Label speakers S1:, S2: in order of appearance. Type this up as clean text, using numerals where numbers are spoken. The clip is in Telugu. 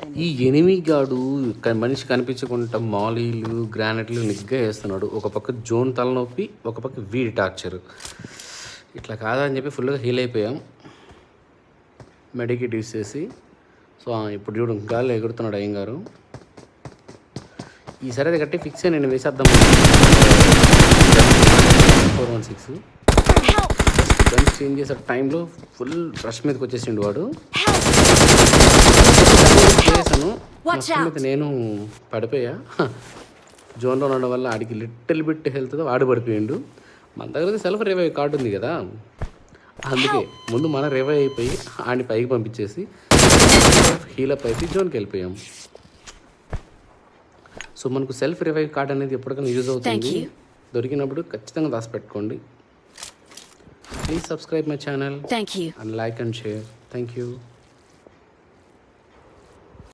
S1: ఈ ఎనిమి గాడు మనిషి కనిపించకుండా మాలీలు గ్రానైట్లు నిగ్గా వేస్తున్నాడు. ఒక పక్క జోన్ తలనొప్పి, ఒక పక్క వీడి టార్చర్. ఇట్లా కాదని చెప్పి ఫుల్గా హీల్ అయిపోయాం. మెడికిట్ యూస్ చేసి. సో ఇప్పుడు చూడు గాలి ఎగురుతున్నాడు అయ్యం గారు. ఈసారి అది కట్టి ఫిక్స్ నేను వేసేద్దాం. 416 గన్ చేంజ్ చేసే టైంలో ఫుల్ రష్ మీదకి వచ్చేసిండు వాడు. చేశాను మొత్తం నేను పడిపోయా. జోన్లో ఉండడం వల్ల ఆడికి లిటిల్ బిట్ హెల్త్తో ఆడి పడిపోయిండు. మన దగ్గర సెల్ఫ్ రివైవ్ కార్డు ఉంది కదా, అందుకే ముందు మన రివైవ్ అయిపోయి ఆడిని పైకి పంపించేసి హీలప్ అయిపోయి జోన్కి వెళ్ళిపోయాం. సో మనకు సెల్ఫ్ రివైవ్ కార్డ్ అనేది ఎప్పటికైనా యూజ్ అవుతుంది. దొరికినప్పుడు ఖచ్చితంగా దాచిపెట్టుకోండి. Please subscribe my channel and like and share. Thank you.